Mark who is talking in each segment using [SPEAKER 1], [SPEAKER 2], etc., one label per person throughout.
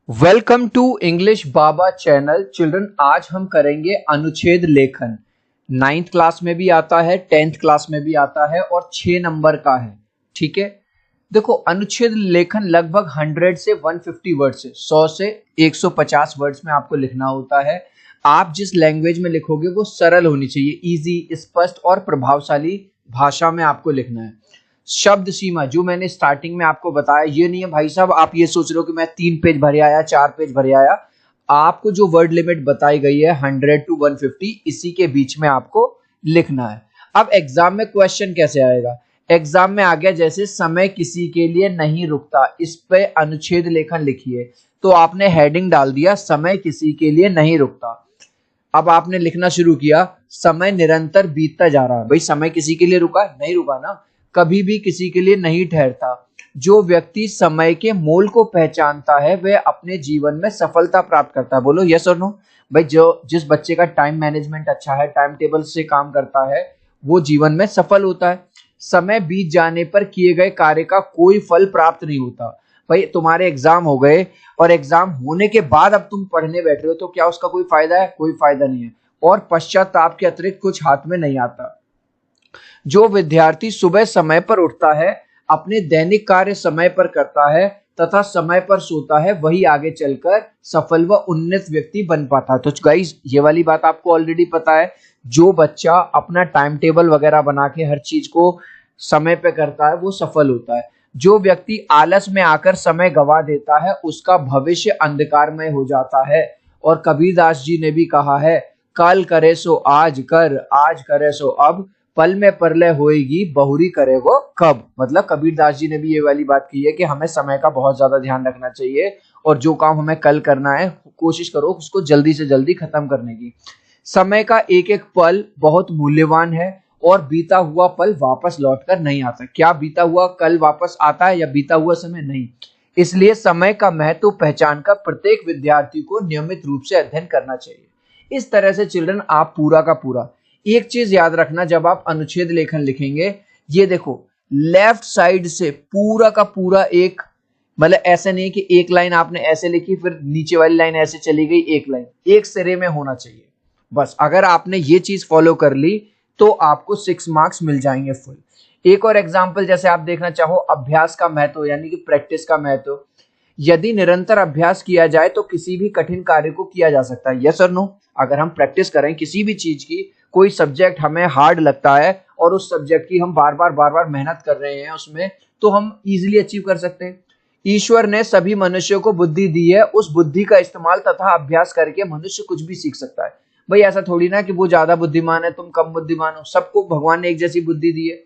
[SPEAKER 1] Welcome to English Baba channel. Children, आज हम करेंगे अनुच्छेद लेखन। 9th क्लास में भी आता है, 10th क्लास में भी आता है और 6 नंबर का है। ठीक है, देखो अनुच्छेद लेखन लगभग 100 से 150 वर्ड्स है, 100 से 150 वर्ड्स में आपको लिखना होता है। आप जिस लैंग्वेज में लिखोगे वो सरल होनी चाहिए, इजी, स्पष्ट और प्रभावशाली भाषा में आपको लिखना है। शब्द सीमा जो मैंने स्टार्टिंग में आपको बताया, ये नहीं है भाई साहब आप ये सोच रहे हो कि मैं 3 पेज भर आया, 4 पेज भर आया। आपको जो वर्ड लिमिट बताई गई है 100 to 150, इसी के बीच में आपको लिखना है। अब एग्जाम में क्वेश्चन कैसे आएगा? एग्जाम में आ गया जैसे समय किसी के लिए नहीं रुकता, इस पे अनुच्छेद लेखन लिखिए। तो आपने हेडिंग डाल दिया समय किसी के लिए नहीं रुकता। अब आपने लिखना शुरू किया समय निरंतर बीतता जा रहा है। भाई समय किसी के लिए रुका नहीं? रुका ना, कभी भी किसी के लिए नहीं ठहरता। जो व्यक्ति समय के मोल को पहचानता है वह अपने जीवन में सफलता प्राप्त करता है। बोलो यस और नो। भाई जिस बच्चे का टाइम मैनेजमेंट अच्छा है, टाइम टेबल से काम करता है, वो जीवन में सफल होता है। समय बीत जाने पर किए गए कार्य का कोई फल प्राप्त नहीं होता। भाई तुम्हारे एग्जाम हो गए और एग्जाम होने के बाद अब तुम पढ़ने बैठ रहे हो, तो क्या उसका कोई फायदा है? कोई फायदा नहीं है, और पश्चाताप के अतिरिक्त कुछ हाथ में नहीं आता। जो विद्यार्थी सुबह समय पर उठता है, अपने दैनिक कार्य समय पर करता है तथा समय पर सोता है, वही आगे चलकर सफल व उन्नत व्यक्ति बन पाता है। तो गाइस ये वाली बात आपको ऑलरेडी पता है। जो बच्चा अपना टाइम टेबल वगैरह बना के हर चीज को समय पे करता है वो सफल होता है। जो व्यक्ति आलस में आकर समय गवा देता है उसका भविष्य अंधकारमय हो जाता है। और कबीरदास जी ने भी कहा है, कल करे सो आज कर, आज करे सो अब, पल में परलय होएगी बहुरी करे वो कब। मतलब कबीरदास जी ने भी ये वाली बात की है कि हमें समय का बहुत ज्यादा ध्यान रखना चाहिए और जो काम हमें कल करना है कोशिश करो उसको जल्दी से जल्दी खत्म करने की। समय का एक एक पल बहुत मूल्यवान है और बीता हुआ पल वापस लौटकर नहीं आता। क्या बीता हुआ कल वापस आता है या बीता हुआ समय? नहीं। इसलिए समय का महत्व पहचान कर प्रत्येक विद्यार्थी को नियमित रूप से अध्ययन करना चाहिए। इस तरह से चिल्ड्रन आप पूरा का पूरा एक चीज याद रखना, जब आप अनुच्छेद लेखन लिखेंगे, ये देखो लेफ्ट साइड से पूरा का पूरा एक, मतलब ऐसा नहीं कि एक लाइन आपने ऐसे लिखी फिर नीचे वाली लाइन ऐसे चली गई, एक लाइन एक सिरे में होना चाहिए। बस अगर आपने ये चीज फॉलो कर ली तो आपको 6 मार्क्स मिल जाएंगे फुल। एक और एग्जांपल जैसे आप देखना चाहो, अभ्यास का महत्व यानी कि प्रैक्टिस का महत्व। यदि निरंतर अभ्यास किया जाए तो किसी भी कठिन कार्य को किया जा सकता है। यस और नो? अगर हम प्रैक्टिस करें किसी भी चीज की, कोई सब्जेक्ट हमें हार्ड लगता है और उस सब्जेक्ट की हम बार बार मेहनत कर रहे हैं उसमें, तो हम इजीली अचीव कर सकते हैं। ईश्वर ने सभी मनुष्यों को बुद्धि दी है, उस बुद्धि का इस्तेमाल तथा अभ्यास करके मनुष्य कुछ भी सीख सकता है। भाई ऐसा थोड़ी ना कि वो ज्यादा बुद्धिमान है तुम कम बुद्धिमान हो, सबको भगवान ने एक जैसी बुद्धि दी है।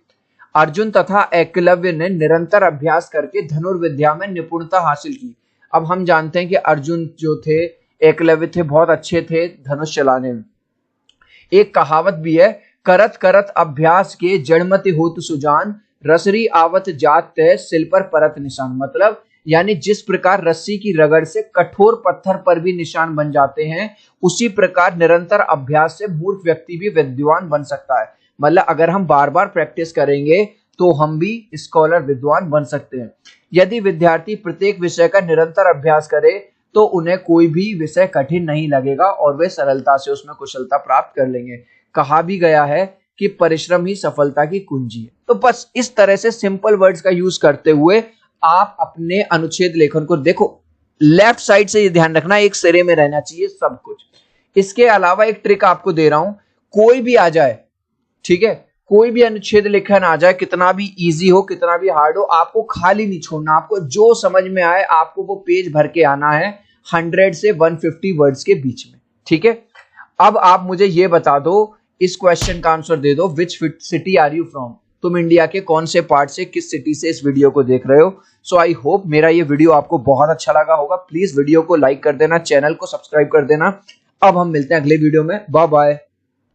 [SPEAKER 1] अर्जुन तथा एकलव्य ने निरंतर अभ्यास करके धनुर्विद्या में निपुणता हासिल की। अब हम जानते हैं कि अर्जुन जो थे, एकलव्य थे, बहुत अच्छे थे धनुष चलाने में। एक कहावत भी है, करत करत अभ्यास के जड़मति होत सुजान, रसरी आवत जात तय सिल पर परत निशान। मतलब यानी जिस प्रकार रस्सी की रगड़ से कठोर पत्थर पर भी निशान बन जाते हैं, उसी प्रकार निरंतर अभ्यास से मूर्ख व्यक्ति भी विद्वान बन सकता है। मतलब अगर हम बार बार प्रैक्टिस करेंगे तो हम भी स्कॉलर विद्वान बन सकते हैं। यदि विद्यार्थी प्रत्येक विषय का निरंतर अभ्यास करे तो उन्हें कोई भी विषय कठिन नहीं लगेगा और वे सरलता से उसमें कुशलता प्राप्त कर लेंगे। कहा भी गया है कि परिश्रम ही सफलता की कुंजी है। तो बस इस तरह से सिंपल वर्ड्स का यूज करते हुए आप अपने अनुच्छेद लेखन को देखो, लेफ्ट साइड से ये ध्यान रखना एक सिरे में रहना चाहिए सब कुछ। इसके अलावा एक ट्रिक आपको दे रहा हूं, कोई भी आ जाए, ठीक है, कोई भी अनुच्छेद लेखन आ जाए, कितना भी इजी हो कितना भी हार्ड हो, आपको खाली नहीं छोड़ना। आपको जो समझ में आए आपको वो पेज भर के आना है 100 से 150 वर्ड्स के बीच में। ठीक है, अब आप मुझे ये बता दो, इस क्वेश्चन का आंसर दे दो, which city are you from? तुम इंडिया के कौन से पार्ट से, किस सिटी से इस वीडियो को देख रहे हो? सो आई होप मेरा ये वीडियो आपको बहुत अच्छा लगा होगा। प्लीज वीडियो को लाइक कर देना, चैनल को सब्सक्राइब कर देना। अब हम मिलते हैं अगले वीडियो में। Bye bye.